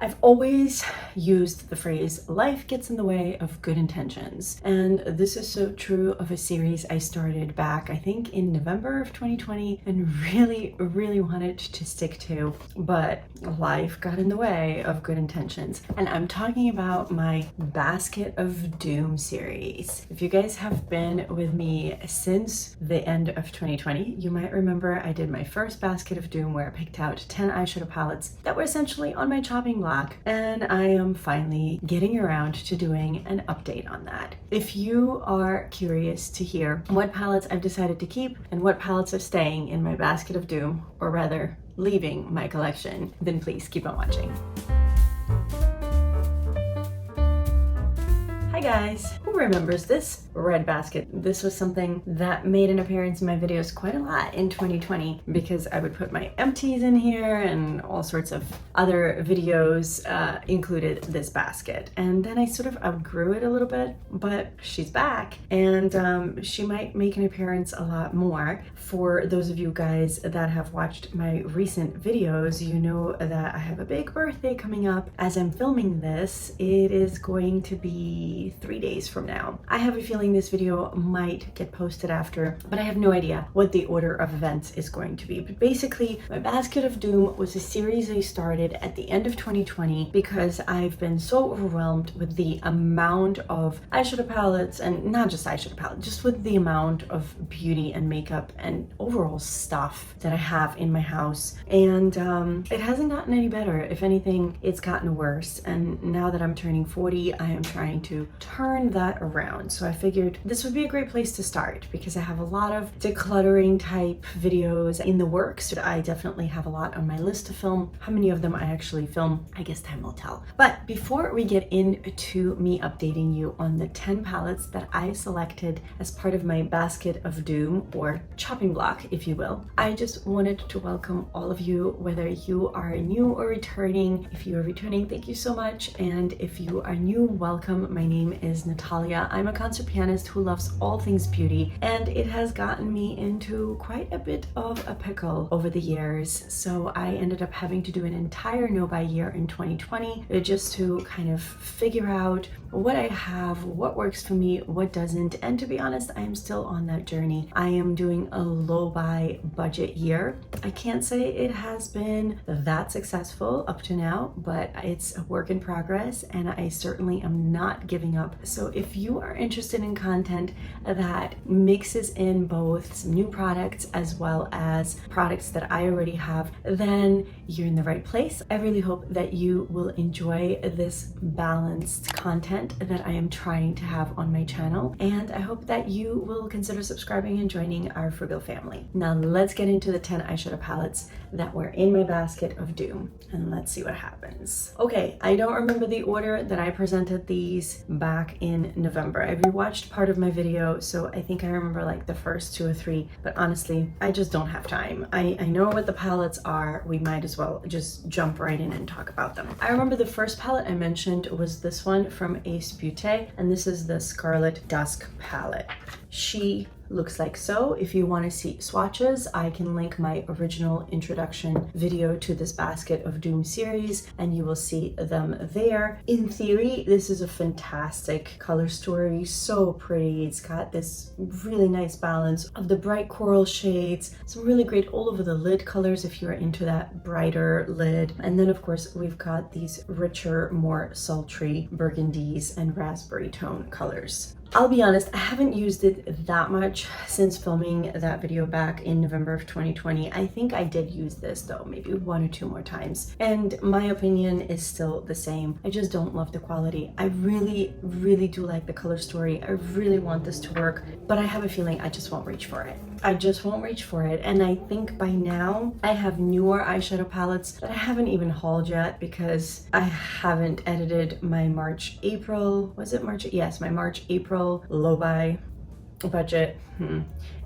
I've always used the phrase, life gets in the way of good intentions. And this is so true of a series I started back, I think in November of 2020, and really wanted to stick to, but life got in the way of good intentions. And I'm talking about my Basket of Doom series. If you guys have been with me since the end of 2020, you might remember I did my first Basket of Doom where I picked out 10 eyeshadow palettes that were essentially on my chopping block. And I am finally getting around to doing an update on that. If you are curious to hear what palettes I've decided to keep and what palettes are staying in my Basket of Doom, or rather leaving my collection, then please keep on watching. Hi guys! Who remembers this red basket? This was something that made an appearance in my videos quite a lot in 2020 because I would put my empties in here and all sorts of other videos included this basket. And then I sort of outgrew it a little bit, but she's back and she might make an appearance a lot more. For those of you guys that have watched my recent videos, you know that I have a big birthday coming up. As I'm filming this, it is going to be 3 days from now. I have a feeling this video might get posted after, but I have no idea what the order of events is going to be. But basically, my Basket of Doom was a series I started at the end of 2020 because I've been so overwhelmed with the amount of eyeshadow palettes, and not just eyeshadow palettes, just with the amount of beauty and makeup and overall stuff that I have in my house. And it hasn't gotten any better. If anything, it's gotten worse. And now that I'm turning 40, I am trying to turn that around. So I figured this would be a great place to start because I have a lot of decluttering type videos in the works. I definitely have a lot on my list to film. How many of them I actually film, I guess time will tell. But before we get into me updating you on the 10 palettes that I selected as part of my Basket of Doom, or chopping block, if you will, I just wanted to welcome all of you, whether you are new or returning. If you are returning, thank you so much. And if you are new, welcome. My name is Natalia. I'm a concert pianist who loves all things beauty, and it has gotten me into quite a bit of a pickle over the years. So I ended up having to do an entire no-buy year in 2020 just to kind of figure out what I have, what works for me, what doesn't. And to be honest, I am still on that journey. I am doing a low-buy budget year. I can't say it has been that successful up to now, but it's a work in progress, and I certainly am not giving up. So if you are interested in content that mixes in both some new products as well as products that I already have, then you're in the right place. I really hope that you will enjoy this balanced content that I am trying to have on my channel, and I hope that you will consider subscribing and joining our frugal family. Now let's get into the 10 eyeshadow palettes that were in my Basket of Doom, and let's see what happens. Okay, I don't remember the order that I presented these back in November. I rewatched part of my video, so I think I remember like the first 2 or 3, but honestly, I just don't have time. I know what the palettes are. We might as well just jump right in and talk about them. I remember the first palette I mentioned was this one from Ace Beauté, and this is the Scarlet Dusk palette. She looks like so. If you want to see swatches, I can link my original introduction video to this Basket of Doom series and you will see them there. In theory, this is a fantastic color story, so pretty. It's got this really nice balance of the bright coral shades, some really great all over the lid colors if you're into that brighter lid. And then of course we've got these richer, more sultry burgundies and raspberry tone colors. I'll be honest, I haven't used it that much since filming that video back in November of 2020. I think I did use this though, maybe 1 or 2 more times. And my opinion is still the same. I just don't love the quality. I really do like the color story. I really want this to work, but I have a feeling I just won't reach for it. I just won't reach for it. And I think by now I have newer eyeshadow palettes that I haven't even hauled yet because I haven't edited my March, April, was it March? Yes, my March, April low buy budget.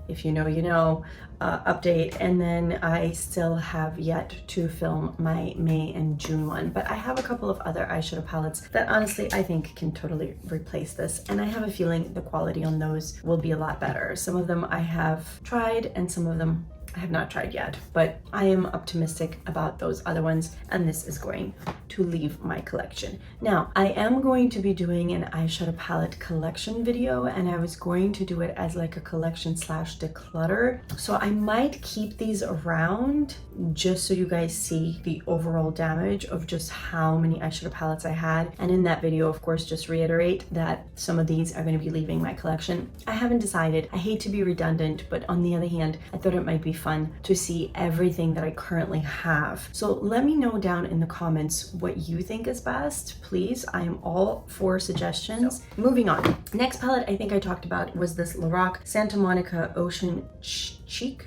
If you know, you know, update. And then I still have yet to film my May and June one, but I have a couple of other eyeshadow palettes that honestly I think can totally replace this. And I have a feeling the quality on those will be a lot better. Some of them I have tried and some of them I have not tried yet, but I am optimistic about those other ones, and this is going to leave my collection. Now, I am going to be doing an eyeshadow palette collection video, and I was going to do it as like a collection slash declutter. So I might keep these around just so you guys see the overall damage of just how many eyeshadow palettes I had. And in that video, of course, just reiterate that some of these are going to be leaving my collection. I haven't decided. I hate to be redundant, but on the other hand, I thought it might be fun to see everything that I currently have. So let me know down in the comments what you think is best, please. I am all for suggestions. So, moving on. Next palette I think I talked about was this Lorac Santa Monica Ocean Chic.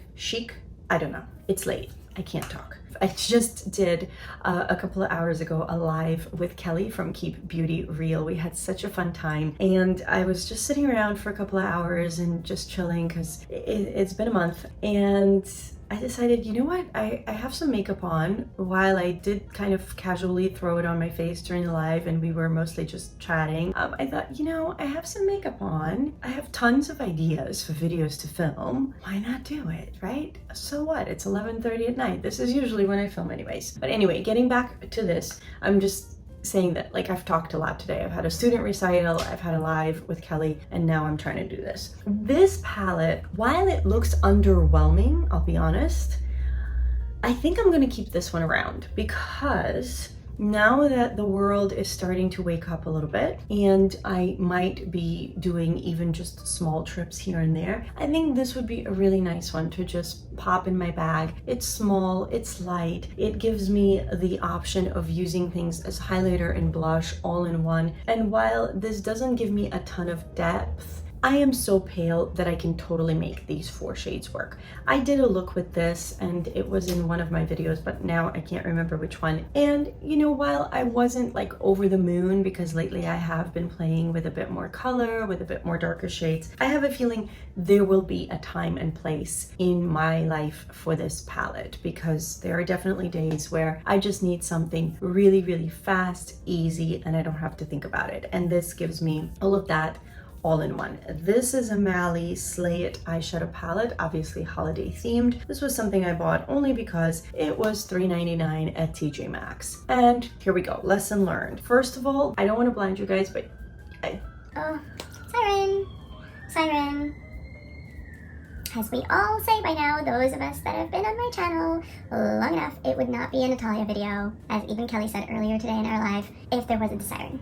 I don't know. It's late. I can't talk. I just did a couple of hours ago a live with Kelly from Keep Beauty Real. We had such a fun time, and I was just sitting around for a couple of hours and just chilling because it's been a month, and I decided, you know what, I have some makeup on. While I did kind of casually throw it on my face during the live and we were mostly just chatting, I thought, you know, I have some makeup on. I have tons of ideas for videos to film. Why not do it, right? So what? It's 11:30 at night. This is usually when I film anyways. But anyway, getting back to this, I'm just saying that, like, I've talked a lot today. I've had a student recital, I've had a live with Kelly, and now I'm trying to do this. This palette, while it looks underwhelming, I'll be honest, I think I'm gonna keep this one around because now that the world is starting to wake up a little bit, and I might be doing even just small trips here and there, I think this would be a really nice one to just pop in my bag. It's small, it's light, it gives me the option of using things as highlighter and blush all in one. And while this doesn't give me a ton of depth, I am so pale that I can totally make these 4 shades work. I did a look with this and it was in one of my videos, but now I can't remember which one. And you know, while I wasn't like over the moon, because lately I have been playing with a bit more color, with a bit more darker shades, I have a feeling there will be a time and place in my life for this palette, because there are definitely days where I just need something really, really fast, easy, and I don't have to think about it. And this gives me all of that all in one. This is a Mally Slay It eyeshadow palette, obviously holiday themed. This was something I bought only because it was $3.99 at TJ Maxx. And here we go, lesson learned. First of all, I don't want to blind you guys, but oh, siren. As we all say by now, those of us that have been on my channel long enough, it would not be a Natalia video, as even Kelly said earlier today in our live, if there wasn't a siren.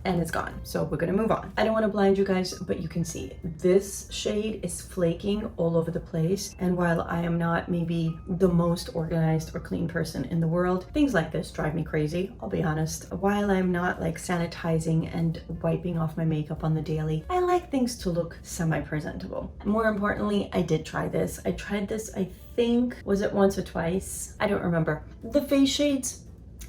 And it's gone. So we're gonna move on. I don't want to blind you guys, but you can see this shade is flaking all over the place. And while I am not maybe the most organized or clean person in the world, things like this drive me crazy, I'll be honest. While I'm not like sanitizing and wiping off my makeup on the daily, I like things to look semi-presentable. More importantly, I did try this. I tried this, I think, was it once or twice? I don't remember. The face shades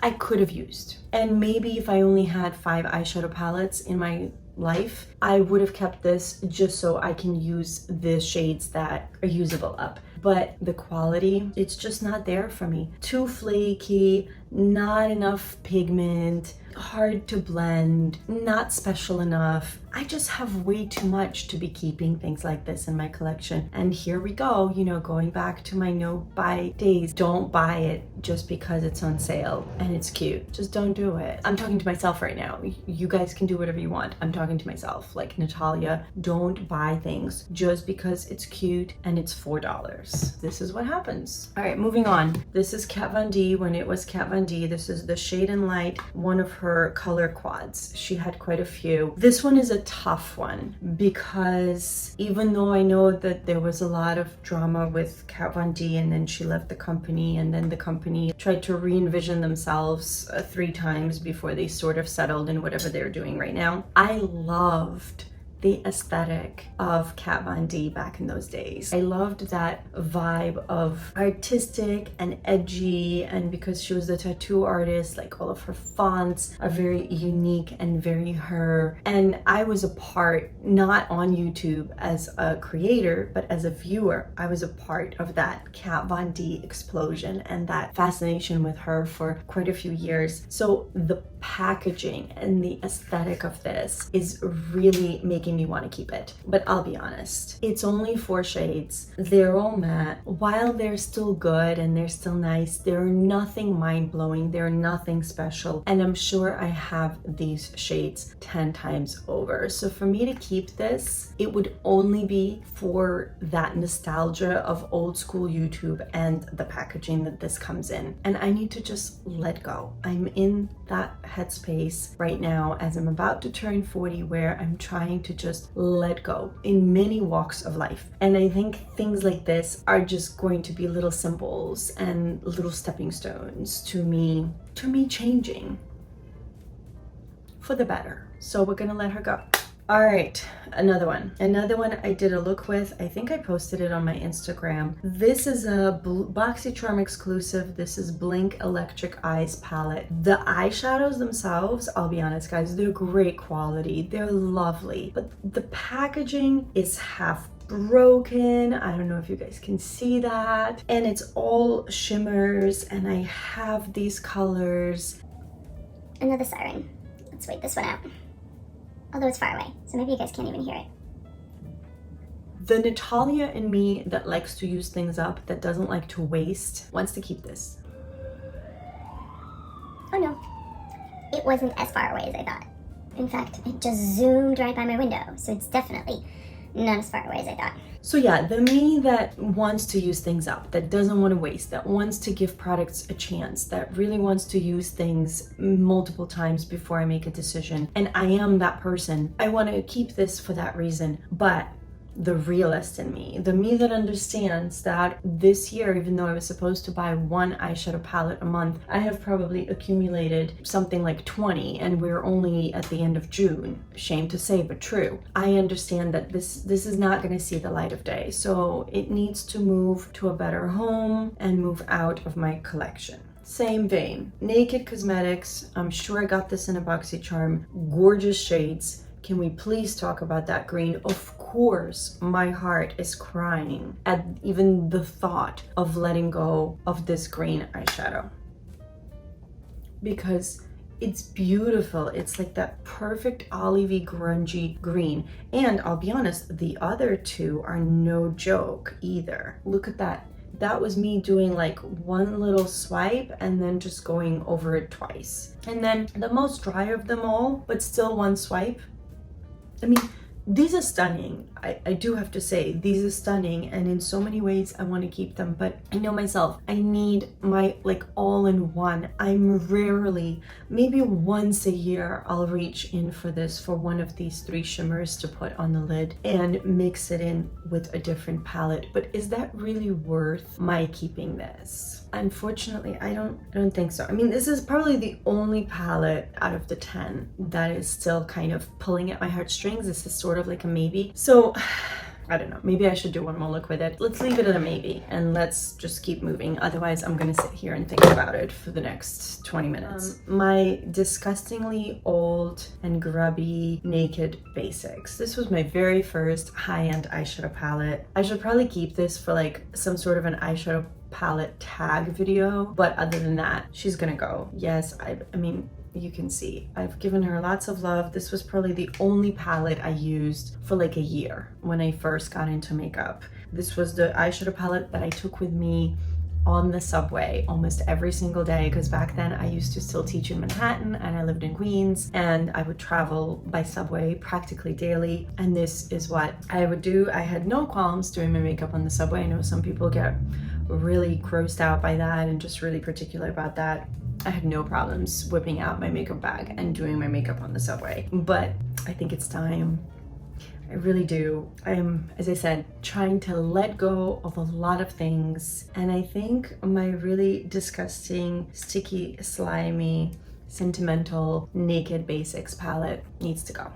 I could have used. And maybe if I only had 5 eyeshadow palettes in my life, I would have kept this just so I can use the shades that are usable up. But the quality, it's just not there for me. Too flaky, not enough pigment, hard to blend, not special enough. I just have way too much to be keeping things like this in my collection. And here we go, you know, going back to my no buy days. Don't buy it just because it's on sale and it's cute. Just don't do it. I'm talking to myself right now. You guys can do whatever you want. I'm talking to myself, like Natalia, don't buy things just because it's cute and it's $4. This is what happens. All right, moving on. This is Kat Von D when it was Kat Von D. This is the Shade and Light, one of her color quads. She had quite a few. This one is a tough one because even though I know that there was a lot of drama with Kat Von D and then she left the company and then the company tried to re-envision themselves 3 times before they sort of settled in whatever they're doing right now, I loved the aesthetic of Kat Von D back in those days. I loved that vibe of artistic and edgy, and because she was a tattoo artist, like all of her fonts are very unique and very her. And I was a part, not on YouTube as a creator, but as a viewer, I was a part of that Kat Von D explosion and that fascination with her for quite a few years. So the packaging and the aesthetic of this is really making making me want to keep it. But I'll be honest, it's only 4 shades. They're all matte. While they're still good and they're still nice, they're nothing mind-blowing. They're nothing special. And I'm sure I have these shades 10 times over. So for me to keep this, it would only be for that nostalgia of old school YouTube and the packaging that this comes in. And I need to just let go. I'm in that headspace right now as I'm about to turn 40, where I'm trying to just let go in many walks of life. And I think things like this are just going to be little symbols and little stepping stones to me changing for the better. So we're gonna let her go. All right, another one I did a look with. I think I posted it on my Instagram. This is a BoxyCharm exclusive. This is Blink Electric Eyes palette. The eyeshadows themselves, I'll be honest guys, they're great quality, they're lovely, but the packaging is half broken. I don't know if you guys can see that, and it's all shimmers, and I have these colors. Another siren. Let's wait this one out. Although it's far away, so maybe you guys can't even hear it. The Natalia in me that likes to use things up, that doesn't like to waste, wants to keep this. Oh no, it wasn't as far away as I thought. In fact, it just zoomed right by my window, so it's definitely not as far away as I thought. So yeah, the me that wants to use things up, that doesn't want to waste, that wants to give products a chance, that really wants to use things multiple times before I make a decision. And I am that person. I want to keep this for that reason. But the realist in me, the me that understands that this year, even though I was supposed to buy 1 eyeshadow palette a month, I have probably accumulated something like 20, and we're only at the end of June. Shame to say, but true. I understand that this is not going to see the light of day, so it needs to move to a better home and move out of my collection. Same vein, Naked Cosmetics. I'm sure I got this in a BoxyCharm. Gorgeous shades. Can we please talk about that green? Of course, my heart is crying at even the thought of letting go of this green eyeshadow, because it's beautiful. It's like that perfect olivey, grungy green. And I'll be honest, the other two are no joke either. Look at that. That was me doing like one little swipe and then just going over it twice. And then the most dry of them all, but still one swipe. I mean, these are stunning. I do have to say, these are stunning, and in so many ways I want to keep them, but I know myself, I need my like all-in-one. I'm rarely, maybe once a year, I'll reach in for this, for one of these 3 shimmers to put on the lid and mix it in with a different palette. But is that really worth my keeping this? Unfortunately, I don't think so. I mean, this is probably the only palette out of the 10 that is still kind of pulling at my heartstrings. This is sort of like a maybe. So I don't know, maybe I should do one more look with it. Let's leave it at a maybe and let's just keep moving. Otherwise, I'm gonna sit here and think about it for the next 20 minutes. My disgustingly old and grubby Naked Basics. This was my very first high-end eyeshadow palette. I should probably keep this for like some sort of an eyeshadow palette tag video, but other than that, she's gonna go. Yes, I mean, you can see I've given her lots of love. This was probably the only palette I used for like a year when I first got into makeup. This was the eyeshadow palette that I took with me on the subway almost every single day, because back then I used to still teach in Manhattan and I lived in Queens, and I would travel by subway practically daily, and this is what I would do. I had no qualms doing my makeup on the subway. I know some people get really grossed out by that and just really particular about that. I had no problems whipping out my makeup bag and doing my makeup on the subway, but I think it's time. I really do. I'm, as I said, trying to let go of a lot of things, and I think my really disgusting, sticky, slimy, sentimental Naked Basics palette needs to go.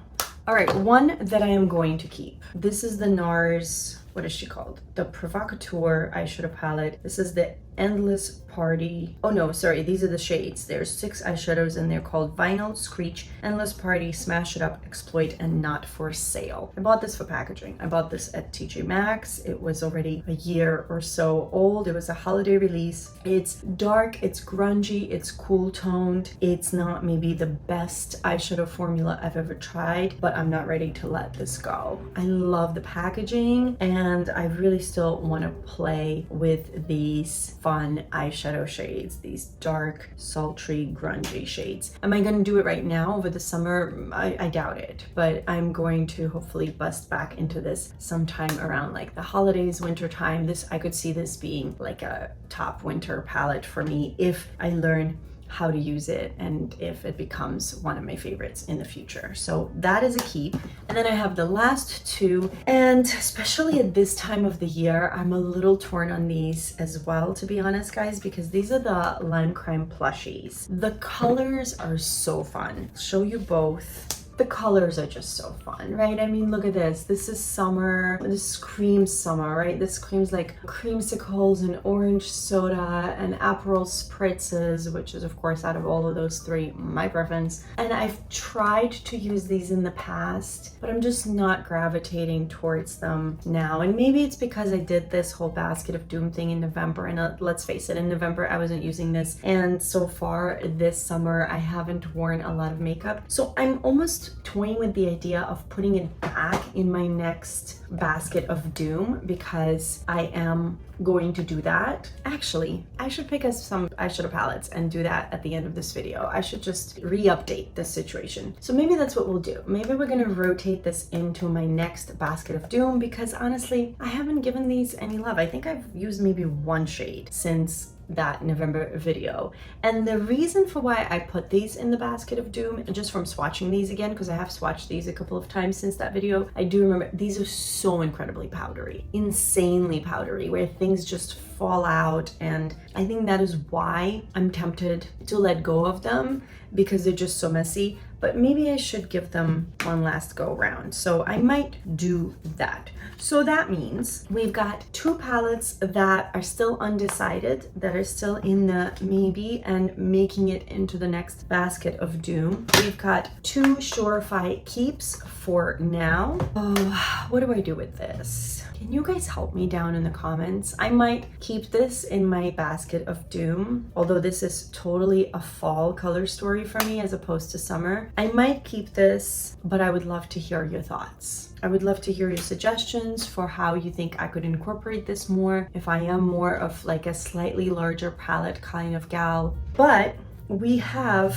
All right, one that I am going to keep. This is the NARS, what is she called? The Provocateur eyeshadow palette. This is the Endless Party. Oh no, sorry, these are the shades. There's 6 eyeshadows and they're called Vinyl, Screech, Endless Party, Smash It Up, Exploit, and Not For Sale. I bought this for packaging. I bought this at TJ Maxx. It was already a year or so old. It was a holiday release. It's dark, it's grungy, it's cool toned. It's not maybe the best eyeshadow formula I've ever tried, but I'm not ready to let this go. I love the packaging and I really still want to play with these fun eyeshadow shades, these dark, sultry, grungy shades. Am I going to do it right now over the summer? I doubt it, but I'm going to hopefully bust back into this sometime around like the holidays, winter time. I could see this being like a top winter palette for me if I learn how to use it and if it becomes one of my favorites in the future. So that is a keep. And then I have the last 2, and especially at this time of the year, I'm a little torn on these as well, to be honest, guys, because these are the Lime Crime plushies. The colors are so fun. I'll show you both. The colors are just so fun, right? I mean, look at this. This is summer. This screams summer, right? This screams like creamsicles and orange soda and Aperol spritzes, which is, of course, out of all of those 3, my preference. And I've tried to use these in the past, but I'm just not gravitating towards them now. And maybe it's because I did this whole Basket of Doom thing in November. And let's face it, in November, I wasn't using this. And so far this summer, I haven't worn a lot of makeup. So I'm almost toying with the idea of putting it back in my next Basket of Doom because I am going to do that. Actually, I should pick us some eyeshadow palettes and do that at the end of this video. I should just re-update this situation. So maybe that's what we'll do. Maybe we're gonna rotate this into my next Basket of Doom because honestly, I haven't given these any love. I think I've used maybe 1 shade since that November video. And the reason for why I put these in the Basket of Doom, just from swatching these again, because I have swatched these a couple of times since that video, I do remember these are so incredibly powdery, insanely powdery, where things just fall out. And I think that is why I'm tempted to let go of them, because they're just so messy. But maybe I should give them one last go around. So I might do that. So that means we've got 2 palettes that are still undecided, that are still in the maybe and making it into the next Basket of Doom. We've got 2 Surefire keeps for now. Oh, what do I do with this? Can you guys help me down in the comments? I might keep this in my Basket of Doom, although this is totally a fall color story for me as opposed to summer. I might keep this, but I would love to hear your thoughts. I would love to hear your suggestions for how you think I could incorporate this more, if I am more of like a slightly larger palette kind of gal. But we have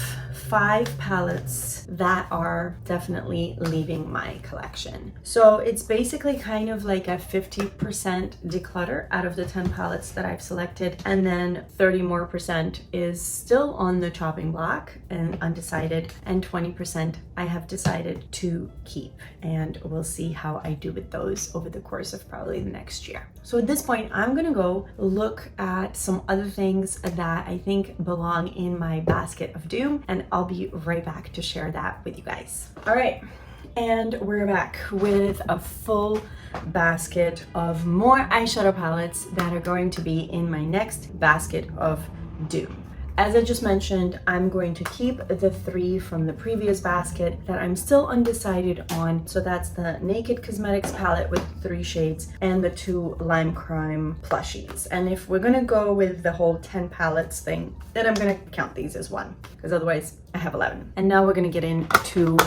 5 palettes that are definitely leaving my collection. So it's basically kind of like a 50% declutter out of the 10 palettes that I've selected, and then 30% more is still on the chopping block and undecided, and 20% I have decided to keep, and we'll see how I do with those over the course of probably the next year. So at this point, I'm gonna go look at some other things that I think belong in my Basket of Doom, and I'll be right back to share that with you guys. All right, and we're back with a full basket of more eyeshadow palettes that are going to be in my next Basket of Doom. As I just mentioned, I'm going to keep the 3 from the previous basket that I'm still undecided on. So that's the Naked Cosmetics palette with 3 shades and the 2 Lime Crime plushies. And if we're gonna go with the whole 10 palettes thing, then I'm gonna count these as 1, because otherwise I have 11. And now we're gonna get into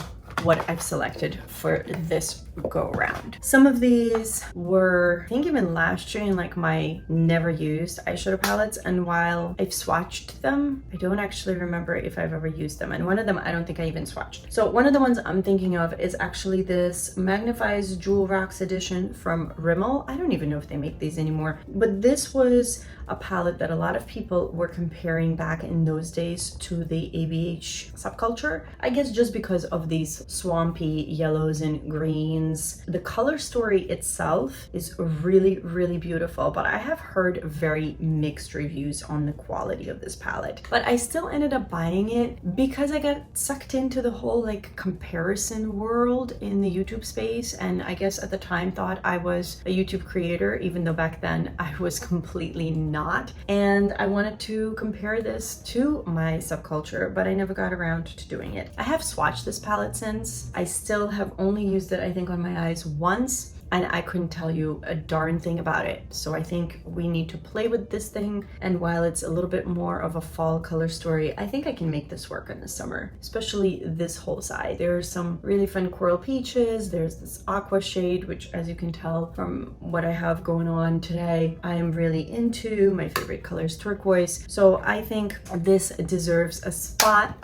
what I've selected for this go around. Some of these were, I think, even last year in like my never used eyeshadow palettes, and while I've swatched them, I don't actually remember if I've ever used them, and one of them I don't think I even swatched. So one of the ones I'm thinking of is actually this Magnifies Jewel Rocks edition from Rimmel. I don't even know if they make these anymore, but this was a palette that a lot of people were comparing back in those days to the ABH subculture, I guess just because of these swampy yellows and greens scenes. The color story itself is really, really beautiful, but I have heard very mixed reviews on the quality of this palette. But I still ended up buying it because I got sucked into the whole like comparison world in the YouTube space, and I guess at the time thought I was a YouTube creator, even though back then I was completely not. And I wanted to compare this to my subculture, but I never got around to doing it. I have swatched this palette since. I still have only used it, I think, on my eyes once, and I couldn't tell you a darn thing about it. So I think we need to play with this thing, and while it's a little bit more of a fall color story, I think I can make this work in the summer, especially this whole side. There's some really fun coral peaches, there's this aqua shade, which as you can tell from what I have going on today, I am really into. My favorite color is turquoise. So I think this deserves a spot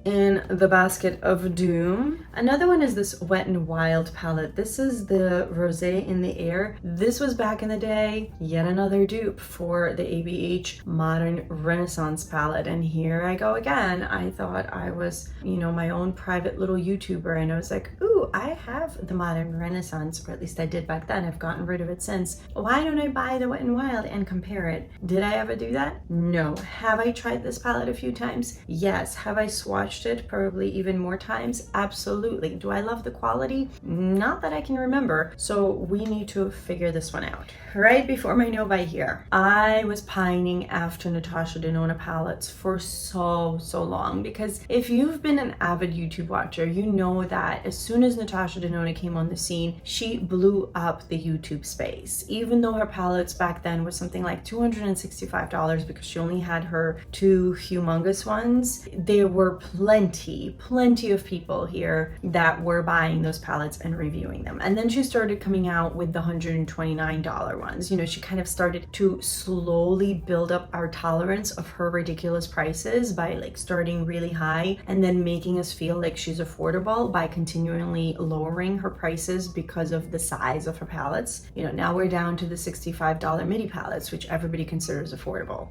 in the basket of doom. Another one is this Wet n Wild palette. This is the Rosé in the Air. This was back in the day, yet another dupe for the ABH Modern Renaissance palette. And here I go again. I thought I was, you know, my own private little YouTuber, and I was like, ooh, I have the Modern Renaissance, or at least I did back then. I've gotten rid of it since. Why don't I buy the Wet n Wild and compare it? Did I ever do that? No. Have I tried this palette a few times? Yes. Have I swatched it probably even more times? Absolutely. Do I love the quality? Not that I can remember. So we need to figure this one out. Right before my no buy here, I was pining after Natasha Denona palettes for so long, because if you've been an avid YouTube watcher, you know that as soon as Natasha Denona came on the scene, she blew up the YouTube space. Even though her palettes back then was something like $265 because she only had her two humongous ones, there were plenty of people here that were buying those palettes and reviewing them. And then she started coming out with the $129 ones. You know, she kind of started to slowly build up our tolerance of her ridiculous prices by like starting really high and then making us feel like she's affordable by continually lowering her prices because of the size of her palettes. You know, now we're down to the $65 midi palettes, which everybody considers affordable.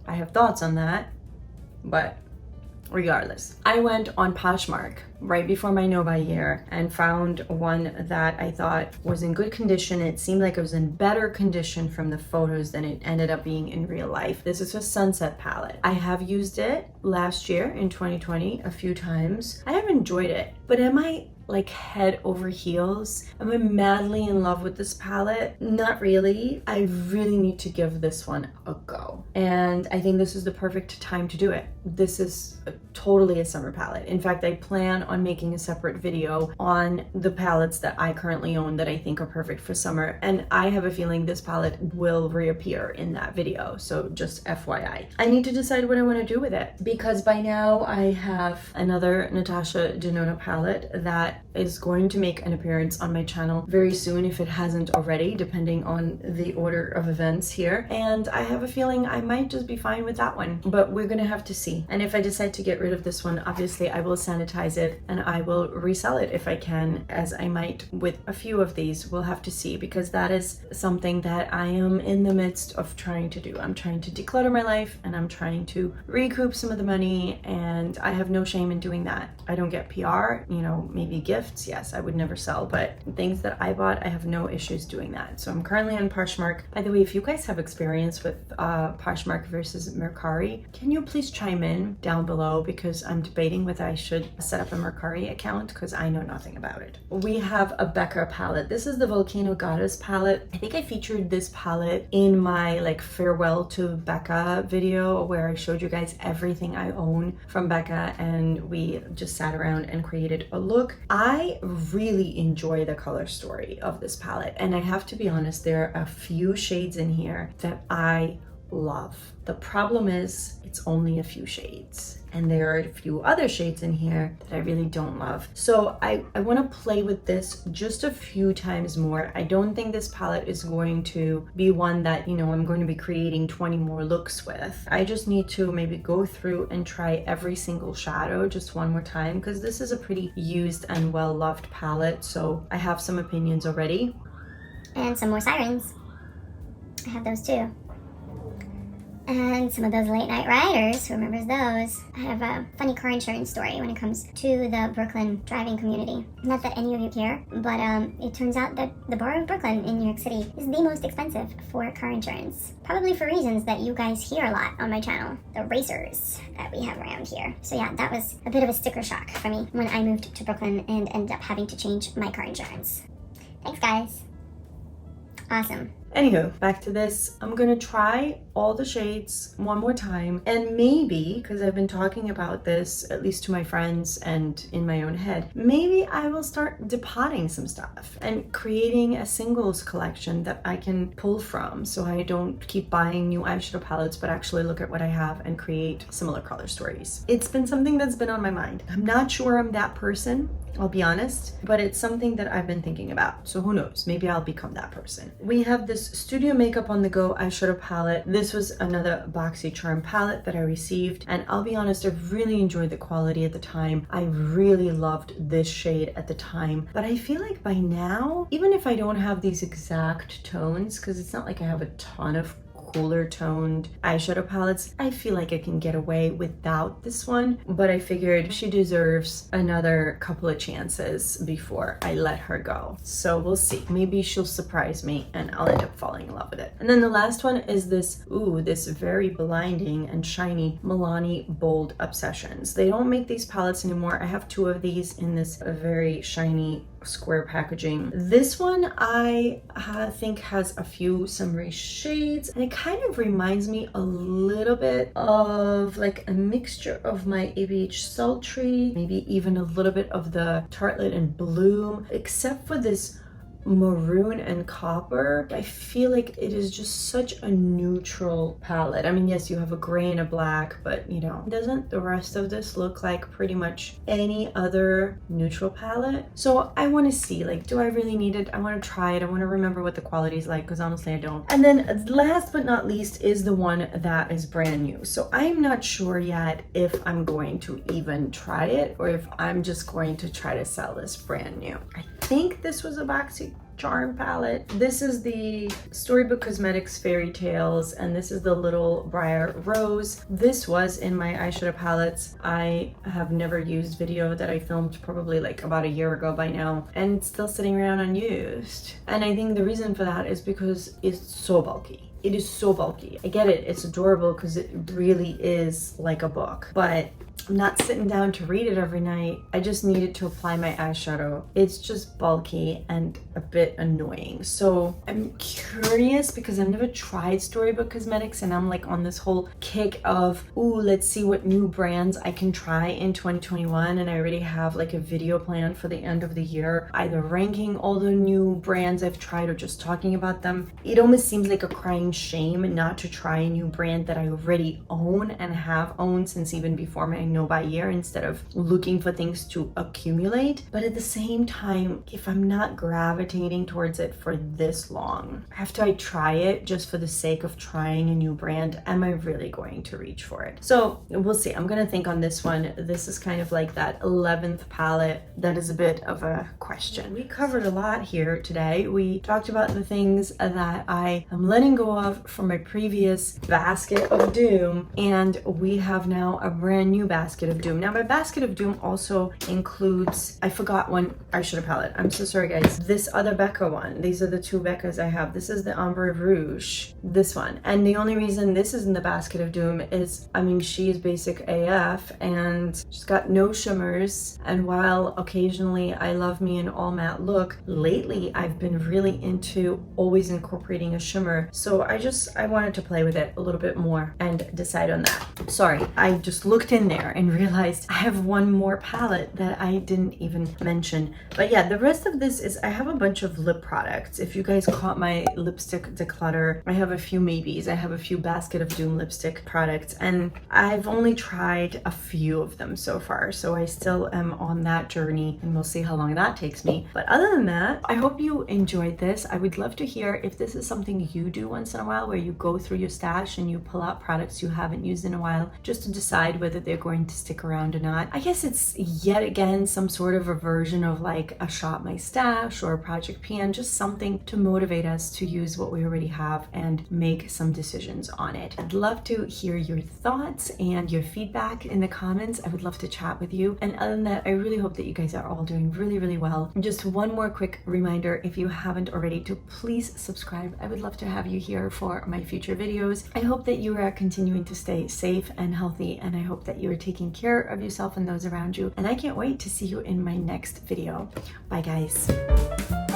I have thoughts on that, but regardless, I went on Poshmark right before my no buy year and found one that I thought was in good condition. It seemed like it was in better condition from the photos than it ended up being in real life. This is a Sunset palette. I have used it last year in 2020 a few times. I have enjoyed it, but am I like head over heels? Am I madly in love with this palette? Not really. I really need to give this one a go. And I think this is the perfect time to do it. This is totally a summer palette. In fact, I plan on making a separate video on the palettes that I currently own that I think are perfect for summer. And I have a feeling this palette will reappear in that video. So just FYI. I need to decide what I want to do with it, because by now I have another Natasha Denona palette that is going to make an appearance on my channel very soon, if it hasn't already, depending on the order of events here. And I have a feeling I might just be fine with that one, but we're gonna have to see. And if I decide to get rid of this one, obviously I will sanitize it and I will resell it if I can, as I might with a few of these. We'll have to see, because that is something that I am in the midst of trying to do. I'm trying to declutter my life and I'm trying to recoup some of the money, and I have no shame in doing that. I don't get PR, you know, maybe gifts, yes, I would never sell, but things that I bought, I have no issues doing that. So I'm currently on Poshmark. By the way, if you guys have experience with Poshmark versus Mercari, can you please chime in down below, because I'm debating whether I should set up a Mercari account because I know nothing about it. We have a Becca palette. This is the Volcano Goddess palette. I think I featured this palette in my like farewell to Becca video, where I showed you guys everything I own from Becca and we just sat around and created a look. I really enjoy the color story of this palette, and I have to be honest, there are a few shades in here that I love. The problem is it's only a few shades, and there are a few other shades in here that I really don't love. So I want to play with this just a few times more. I don't think this palette is going to be one that, you know, I'm going to be creating 20 more looks with. I just need to maybe go through and try every single shadow just one more time, because this is a pretty used and well-loved palette. So I have some opinions already. And some more sirens. I have those too. And some of those late night riders, who remembers those? I have a funny car insurance story when it comes to the Brooklyn driving community. Not that any of you care, but it turns out that the borough of Brooklyn in New York City is the most expensive for car insurance. Probably for reasons that you guys hear a lot on my channel. The racers that we have around here. So yeah, that was a bit of a sticker shock for me when I moved to Brooklyn and ended up having to change my car insurance. Thanks, guys. Awesome. Anywho, back to this. I'm gonna try all the shades one more time, and maybe, because I've been talking about this at least to my friends and in my own head, maybe I will start depotting some stuff and creating a singles collection that I can pull from, so I don't keep buying new eyeshadow palettes but actually look at what I have and create similar color stories. It's been something that's been on my mind. I'm not sure I'm that person, I'll be honest, but it's something that I've been thinking about, so who knows, maybe I'll become that person. We have this Studio Makeup on the Go eyeshadow palette. This was another BoxyCharm palette that I received, and I'll be honest, I really enjoyed the quality at the time. I really loved this shade at the time, but I feel like by now, even if I don't have these exact tones, because it's not like I have a ton of cooler toned eyeshadow palettes, I feel like I can get away without this one, but I figured she deserves another couple of chances before I let her go. So we'll see. Maybe she'll surprise me and I'll end up falling in love with it. And then the last one is this, this very blinding and shiny Milani Bold Obsessions. They don't make these palettes anymore. I have two of these in this very shiny square packaging. This one I think has a few summery shades, and it kind of reminds me a little bit of like a mixture of my ABH Sultry, maybe even a little bit of the Tartelette and Bloom, except for this maroon and copper. I feel like it is just such a neutral palette. I mean, yes, you have a gray and a black, but you know, doesn't the rest of this look like pretty much any other neutral palette? So I want to see, like, do I really need it? I want to try it. I want to remember what the quality is like, because honestly I don't. And then last but not least is the one that is brand new. So I'm not sure yet if I'm going to even try it or if I'm just going to try to sell this brand new. I think this was a BoxyCharm palette. This is the Storybook Cosmetics Fairy Tales, and this is the Little Briar Rose. This was in my eyeshadow palettes. I have never used video that I filmed probably like about a year ago by now, and it's still sitting around unused. And I think the reason for that is because it's so bulky. It is so bulky. I get it, it's adorable because it really is like a book, but I'm not sitting down to read it every night. I just needed to apply my eyeshadow. It's just bulky and a bit annoying. So I'm curious because I've never tried Storybook Cosmetics, and I'm like on this whole kick of, let's see what new brands I can try in 2021. And I already have like a video plan for the end of the year, either ranking all the new brands I've tried or just talking about them. It almost seems like a crying shame not to try a new brand that I already own and have owned since even before my know by year, instead of looking for things to accumulate. But at the same time, if I'm not gravitating towards it for this long, after I try it just for the sake of trying a new brand, am I really going to reach for it? So we'll see. I'm gonna think on this one. This is kind of like that 11th palette that is a bit of a question. We covered a lot here today. We talked about the things that I am letting go of from my previous basket of doom, and we have now a brand new basket of doom. Now my basket of doom also includes, I forgot one eyeshadow palette. I'm so sorry guys. This other Becca one. These are the two Beccas I have. This is the Ombre Rouge, this one. And the only reason this is in the basket of doom is, I mean, she is basic AF and she's got no shimmers. And while occasionally I love me an all matte look, lately I've been really into always incorporating a shimmer. So I wanted to play with it a little bit more and decide on that. Sorry, I just looked in there and realized I have one more palette that I didn't even mention. But yeah, the rest of this is, I have a bunch of lip products. If you guys caught my lipstick declutter, I have a few maybes. I have a few basket of doom lipstick products, and I've only tried a few of them so far. So I still am on that journey, and we'll see how long that takes me. But other than that, I hope you enjoyed this. I would love to hear if this is something you do once in a while where you go through your stash and you pull out products you haven't used in a while just to decide whether they're going to stick around or not. I guess it's yet again some sort of a version of like a Shop My Stash or a Project Pan, just something to motivate us to use what we already have and make some decisions on it. I'd love to hear your thoughts and your feedback in the comments. I would love to chat with you. And other than that, I really hope that you guys are all doing really, really well. Just one more quick reminder, if you haven't already, to please subscribe. I would love to have you here for my future videos. I hope that you are continuing to stay safe and healthy, and I hope that you are taking care of yourself and those around you. And I can't wait to see you in my next video. Bye guys.